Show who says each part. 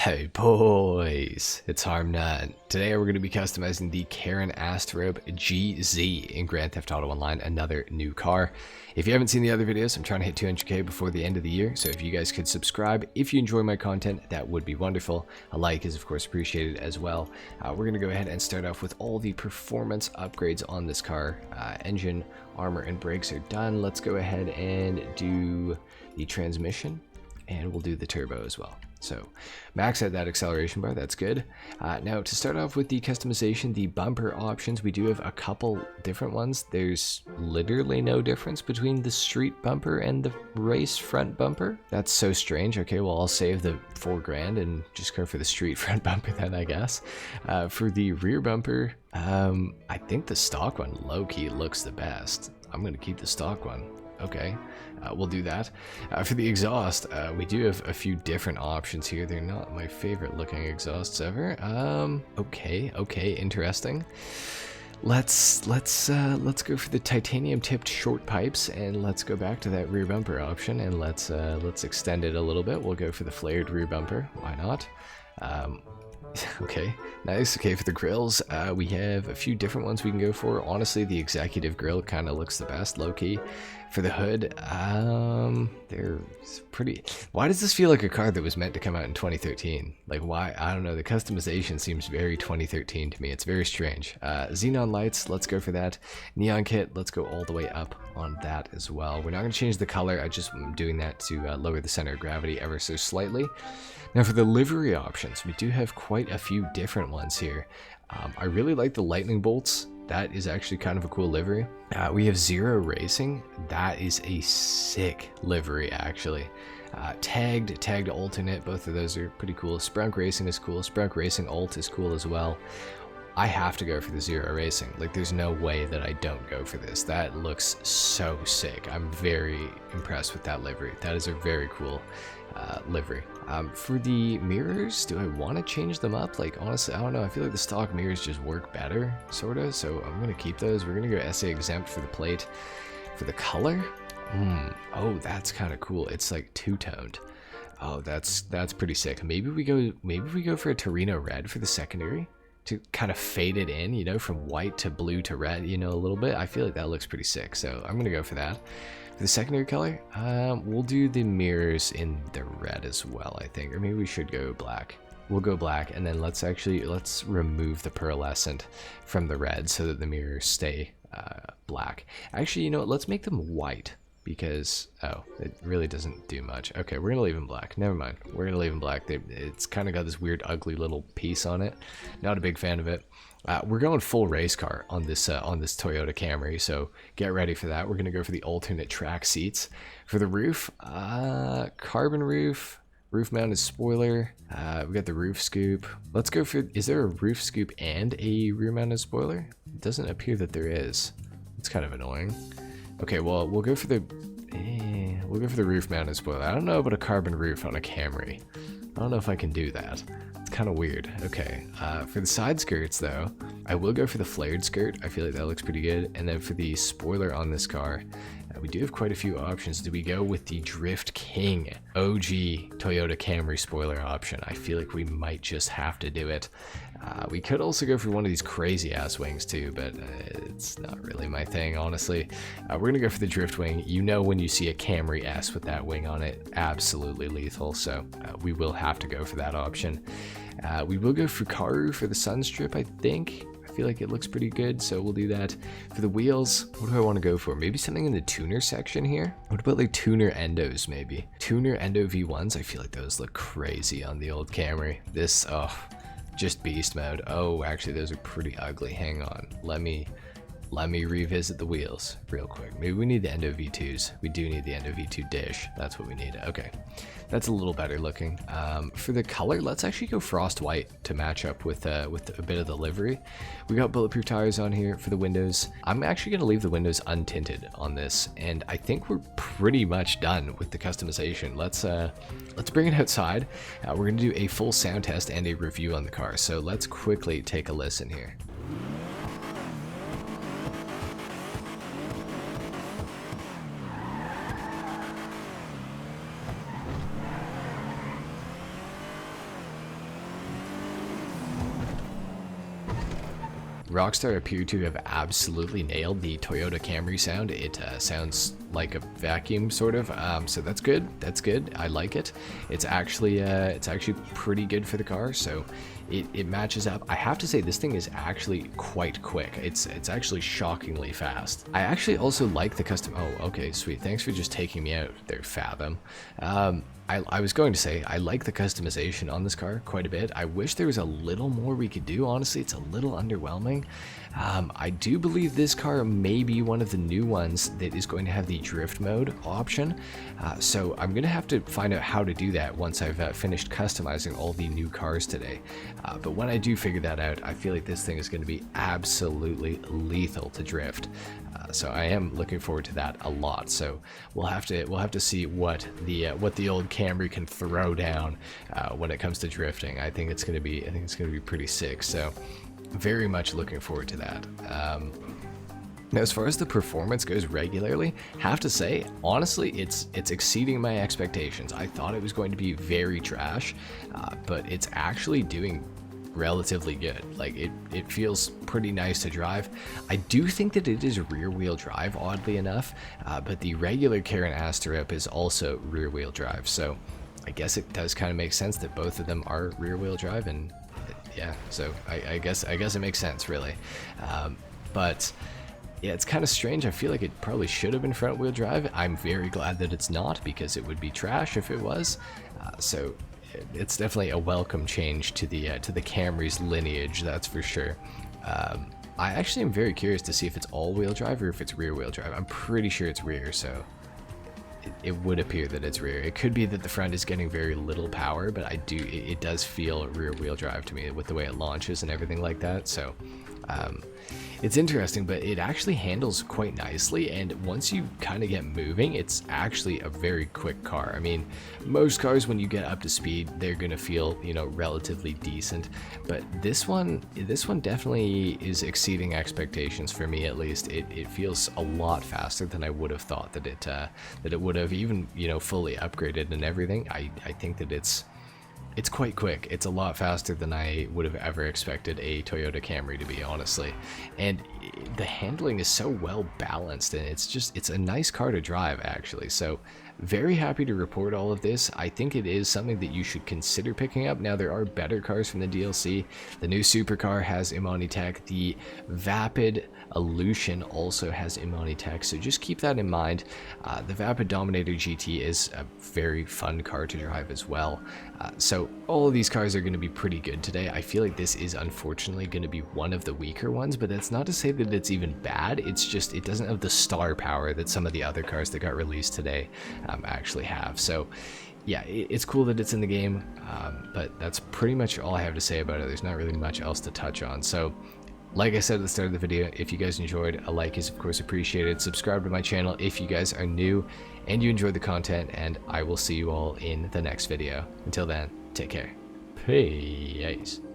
Speaker 1: Hey boys, it's HarmNone. Today we're going to be customizing the Karin Asterope GZ in Grand Theft Auto Online, another new car. If you haven't seen the other videos, I'm trying to hit 200k before the end of the year, so if you guys could subscribe, if you enjoy my content, that would be wonderful. A like is of course appreciated as well. We're going to go ahead and start off with all the performance upgrades on this car. Engine, armor, and brakes are done. Let's go ahead and do the transmission, and we'll do the turbo as well. So max out that acceleration bar, that's good. Now to start off with the customization, the bumper options, we do have a couple different ones. There's literally no difference between the street bumper and the race front bumper. That's so strange. Okay, well I'll save the $4 grand and just go for the street front bumper then, I guess. For the rear bumper, I think the stock one low-key looks the best. I'm gonna keep the stock one. Okay, we'll do that. For the exhaust, we do have a few different options here. They're not my favorite looking exhausts ever. Okay, interesting. Let's go for the titanium tipped short pipes, and let's go back to that rear bumper option, and let's extend it a little bit. We'll go for the flared rear bumper. Why not? Okay, nice. Okay, for the grills, we have a few different ones we can go for. Honestly, the executive grill kind of looks the best, low-key. For the hood, they're pretty... Why does this feel like a car that was meant to come out in 2013? Like, why? I don't know. The customization seems very 2013 to me. It's very strange. Xenon lights, let's go for that. Neon kit, let's go all the way up on that as well. We're not going to change the color. I just am doing that to lower the center of gravity ever so slightly. Now for the livery options, we do have quite a few different ones here. I really like the lightning bolts. That is actually kind of a cool livery. We have Zero Racing. That is a sick livery, actually. Tagged alternate. Both of those are pretty cool. Sprunk Racing is cool. Sprunk Racing alt is cool as well. I have to go for the Zero Racing. Like, there's no way that I don't go for this. That looks so sick. I'm very impressed with that livery. That is a very cool livery. For the mirrors, do I want to change them up? Like, honestly, I don't know. I feel like the stock mirrors just work better, sort of. So I'm going to keep those. We're going to go SA exempt for the plate. For the color, oh, that's kind of cool. It's like two-toned. Oh, that's pretty sick. Maybe we go for a Torino red for the secondary, to kind of fade it in, you know, from white to blue to red, you know, a little bit. I feel like that looks pretty sick, so I'm gonna go for that. For the secondary color, we'll do the mirrors in the red as well, I think, or maybe we should go black. We'll go black, and then let's remove the pearlescent from the red so that the mirrors stay black. Actually, you know what, let's make them white, because, oh, it really doesn't do much. Okay, we're gonna leave them black. Never mind. We're gonna leave them black. It's kind of got this weird, ugly little piece on it. Not a big fan of it. We're going full race car on this Toyota Camry, so get ready for that. We're gonna go for the alternate track seats. For the roof, carbon roof, roof-mounted spoiler. We got the roof scoop. Let's go for. Is there a roof scoop and a rear-mounted spoiler? It doesn't appear that there is. It's kind of annoying. Okay, well, we'll go for the roof-mounted spoiler. I don't know about a carbon roof on a Camry. I don't know if I can do that. It's kind of weird. Okay, for the side skirts, though, I will go for the flared skirt. I feel like that looks pretty good. And then for the spoiler on this car, we do have quite a few options. Do we go with the Drift King OG Toyota Camry spoiler option? I feel like we might just have to do it. We could also go for one of these crazy ass wings too, but it's not really my thing, honestly. We're gonna go for the drift wing. You know, when you see a Camry S with that wing on it, absolutely lethal, so we will have to go for that option. We will go for Karu for the Sunstrip, I think. I feel like it looks pretty good, so we'll do that. For the wheels, what do I want to go for? Maybe something in the tuner section here? What about like tuner endos, maybe? Tuner endo V1s, I feel like those look crazy on the old Camry. This, oh, just beast mode. Oh, actually, those are pretty ugly. Hang on. Let me revisit the wheels real quick. Maybe we need the Endo V2s. We do need the Endo V2 dish. That's what we need. Okay, that's a little better looking. For the color, let's actually go frost white to match up with a bit of the livery. We got bulletproof tires on here for the windows. I'm actually going to leave the windows untinted on this, and I think we're pretty much done with the customization. Let's bring it outside. We're going to do a full sound test and a review on the car. So let's quickly take a listen here. ROCKSTAR appear to have absolutely nailed the Toyota Camry sound. It sounds like a vacuum sort of, so that's good. That's good. I like it. It's actually pretty good for the car, so it matches up. I have to say this thing is actually quite quick. It's actually shockingly fast. I actually also like the custom. Oh, okay, sweet. Thanks for just taking me out there, Fathom. I was going to say, I like the customization on this car quite a bit. I wish there was a little more we could do. Honestly, it's a little underwhelming. I do believe this car may be one of the new ones that is going to have the drift mode option. So I'm going to have to find out how to do that once I've finished customizing all the new cars today. But when I do figure that out, I feel like this thing is going to be absolutely lethal to drift. So I am looking forward to that a lot. So we'll have to see what the old Camry can throw down when it comes to drifting. I think it's gonna be pretty sick. So very much looking forward to that. Now, as far as the performance goes regularly, have to say, honestly, it's exceeding my expectations. I thought it was going to be very trash, but it's actually doing relatively good. Like it feels pretty nice to drive. I do think that it is rear wheel drive, oddly enough, but the regular Karin Asterope is also rear wheel drive, so I guess it does kind of make sense that both of them are rear wheel drive, and yeah, so I guess it makes sense, really. But yeah, it's kind of strange. I feel like it probably should have been front wheel drive. I'm very glad that it's not, because it would be trash if it was. So it's definitely a welcome change to the Camry's lineage, that's for sure. I actually am very curious to see if it's all-wheel drive or if it's rear-wheel drive. I'm pretty sure it's rear, so it would appear that it's rear. It could be that the front is getting very little power, but it does feel rear-wheel drive to me with the way it launches and everything like that. So it's interesting, but it actually handles quite nicely, and once you kind of get moving, it's actually a very quick car. I mean, most cars, when you get up to speed, they're gonna feel, you know, relatively decent, but this one definitely is exceeding expectations for me, at least. It feels a lot faster than I would have thought that it would have, even, you know, fully upgraded and everything. I think that it's quite quick. It's a lot faster than I would have ever expected a Toyota Camry to be, honestly. And the handling is so well balanced, and it's a nice car to drive, actually. So very happy to report all of this. I think it is something that you should consider picking up. Now, there are better cars from the DLC. The new supercar has Imani tech. The Vapid Illusion also has Imani tech, so just keep that in mind. The Vapid Dominator GT is a very fun car to drive as well. So all of these cars are going to be pretty good today. I feel like this is unfortunately going to be one of the weaker ones, but that's not to say that it's even bad. It's just it doesn't have the star power that some of the other cars that got released today actually have. So yeah, it's cool that it's in the game, but that's pretty much all I have to say about it. There's not really much else to touch on. So like I said at the start of the video, if you guys enjoyed, a like is of course appreciated. Subscribe to my channel if you guys are new and you enjoyed the content, and I will see you all in the next video. Until then, take care. Peace.